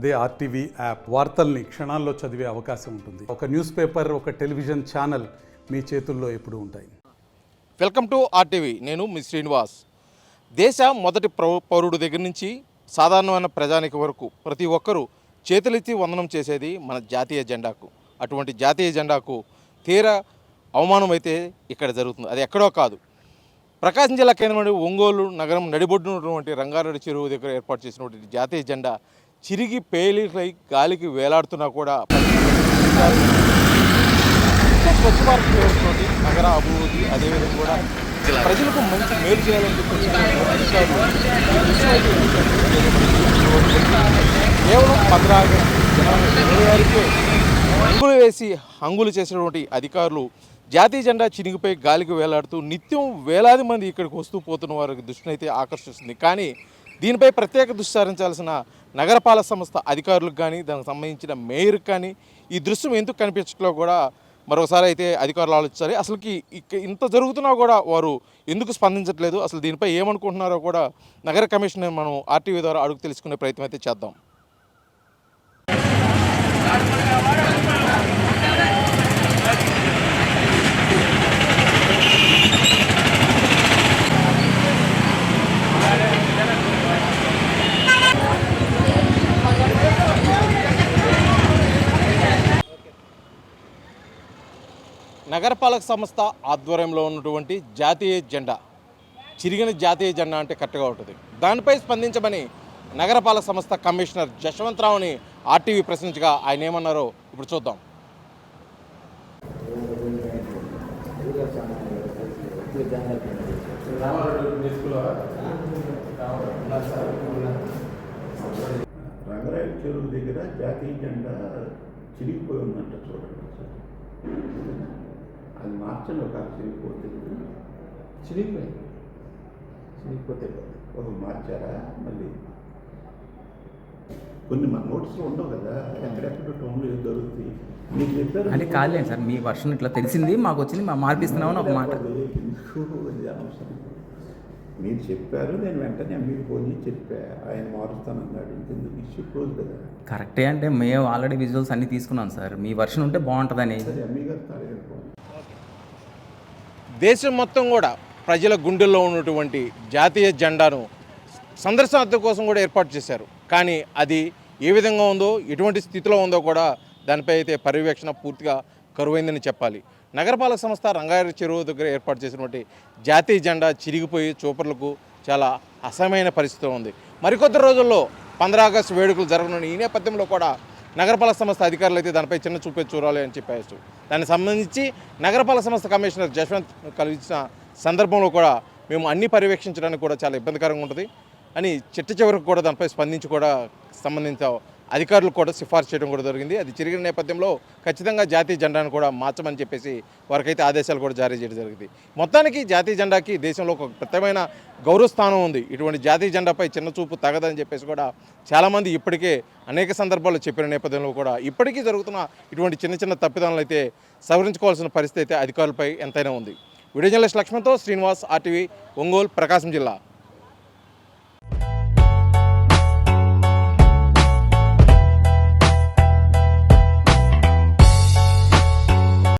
అదే RTV app వార్తల్ని క్షణాల్లో చదివే అవకాశం ఉంటుంది. ఒక న్యూస్ పేపర్, ఒక టెలివిజన్ ఛానల్ మీ చేతుల్లో ఎప్పుడూ ఉంటాయి. Welcome to RTV. నేను మీ శ్రీనివాస్. దేశ మొదటి పౌరుడు దగ్గర నుంచి సాధారణమైన ప్రజానికి వరకు ప్రతి ఒక్కరూ చేతులెత్తి వందనం చేసేది మన జాతీయ జెండాకు. అటువంటి జాతీయ జెండాకు తీరా అవమానం అయితే ఇక్కడ జరుగుతుంది. అది ఎక్కడో కాదు, ప్రకాశం జిల్లా కేంద్రమైన ఒంగోలు నగరం నడిబొడ్డునటువంటి రంగారెడ్డి చెరువు దగ్గర ఏర్పాటు చేసినటువంటి జాతీయ జెండా చిరిగి పేలికై గాలికి వేలాడుతున్నా కూడా స్వచ్ఛ భారత్ పేరుతోటి నగర అభివృద్ధి, అదేవిధంగా కూడా ప్రజలకు మంచి మేలు చేయాలని చెప్పి కేవలం 15 ఆగస్టు 2026కే హంగులు వేసి హంగులు చేసినటువంటి అధికారులు జాతీయ జెండా చినిగిపోయి గాలికి వేలాడుతూ నిత్యం వేలాది మంది ఇక్కడికి వస్తూ పోతున్న వారికి దృష్టిని అయితే ఆకర్షిస్తుంది. కానీ దీనిపై ప్రత్యేక దృష్టి సారించాల్సిన నగరపాలక సంస్థ అధికారులకు కానీ, దానికి సంబంధించిన మేయర్కి కానీ ఈ దృశ్యం ఎందుకు కనిపించట్లో కూడా మరొకసారి అయితే అధికారులు ఆలోచించాలి. అసలుకి ఇంత జరుగుతున్నా కూడా వారు ఎందుకు స్పందించట్లేదు, అసలు దీనిపై ఏమనుకుంటున్నారో కూడా నగర కమిషనర్ మనం ఆర్టీవీ ద్వారా అడుగు తెలుసుకునే ప్రయత్నం అయితే చేద్దాం. నగరపాలక సంస్థ ఆధ్వర్యంలో ఉన్నటువంటి జాతీయ జెండా, చిరిగిన జాతీయ జెండా అంటే కరెక్ట్గా ఉంటుంది. దానిపై స్పందించమని నగరపాలక సంస్థ కమిషనర్ జశ్వంతరావుని ఆర్టీవీ ప్రశ్నించగా ఆయన ఏమన్నారో ఇప్పుడు చూద్దాం. రంగారెడ్డి చెరువు దగ్గర జాతీయ జెండా చిరిగిపోయి ఉందంట, చూడండి. అది మార్చండి, ఒక చిరిగిపోతే మార్చారా? మళ్ళీ కొన్ని మన నోట్స్లో ఉండవు కదా, ఎక్కడెక్కడ టౌన్లో ఏం దొరుకుతాయి మీకు చెప్పారు అంటే కాదులేండి సార్, మీ వర్షన్ ఇట్లా తెలిసింది, మాకు వచ్చింది, మార్పిస్తున్నామని ఒక మాట. మీరు చెప్పారు, నేను వెంటనే మీకు ఫోన్ చేసి చెప్పా, ఆయన మారుస్తానన్నాడు. ఇంకెందుకు ఇష్యూ క్లోజ్ కదా. కరెక్టే, అంటే మేము ఆల్రెడీ విజువల్స్ అన్నీ తీసుకున్నాం సార్, మీ వర్షన్ ఉంటే బాగుంటుందని. ఎంఈ గారు తాడేసుకోండి. దేశం మొత్తం కూడా ప్రజల గుండెల్లో ఉన్నటువంటి జాతీయ జెండాను సందర్శనార్థం కోసం కూడా ఏర్పాటు చేశారు. కానీ అది ఏ విధంగా ఉందో, ఎటువంటి స్థితిలో ఉందో కూడా దానిపై అయితే పర్యవేక్షణ పూర్తిగా కరువైందని చెప్పాలి. నగరపాలక సంస్థ రంగారెడ్డి చెరువు దగ్గర ఏర్పాటు చేసినటువంటి జాతీయ జెండా చిరిగిపోయి చూపర్లకు చాలా అసహ్యమైన పరిస్థితి ఉంది. మరికొద్ది రోజుల్లో 15 ఆగస్టు వేడుకలు జరగనున్న ఈ నేపథ్యంలో కూడా నగరపాలక సంస్థ అధికారులు అయితే దానిపై చిన్న చూపే చూడాలి అని చెప్పేసి దానికి సంబంధించి నగరపాలక సంస్థ కమిషనర్ జశ్వంత్ కలిసిన సందర్భంలో కూడా మేము అన్ని పర్యవేక్షించడానికి కూడా చాలా ఇబ్బందికరంగా ఉంటుంది అని చివరకు కూడా దానిపై స్పందించి కూడా సంబంధించిన అధికారులు కూడా సిఫార్సు చేయడం కూడా జరిగింది. అది చిరిగిన నేపథ్యంలో ఖచ్చితంగా జాతీయ జెండాను కూడా మార్చమని చెప్పేసి వారికైతే ఆదేశాలు కూడా జారీ చేయడం జరిగింది. మొత్తానికి జాతీయ జెండాకి దేశంలో ఒక ప్రత్యేకమైన గౌరవ స్థానం ఉంది. ఇటువంటి జాతీయ జెండాపై చిన్న చూపు తగదని చెప్పేసి కూడా చాలామంది ఇప్పటికే అనేక సందర్భాల్లో చెప్పిన నేపథ్యంలో కూడా ఇప్పటికీ జరుగుతున్న ఇటువంటి చిన్న చిన్న తప్పిదాలను అయితే సవరించుకోవాల్సిన పరిస్థితి అయితే అధికారులపై ఎంతైనా ఉంది. వీడియో జర్నలిస్ట్ లక్ష్మణ్తో శ్రీనివాస్, ఆర్టీవీ, ఒంగోలు, ప్రకాశం జిల్లా.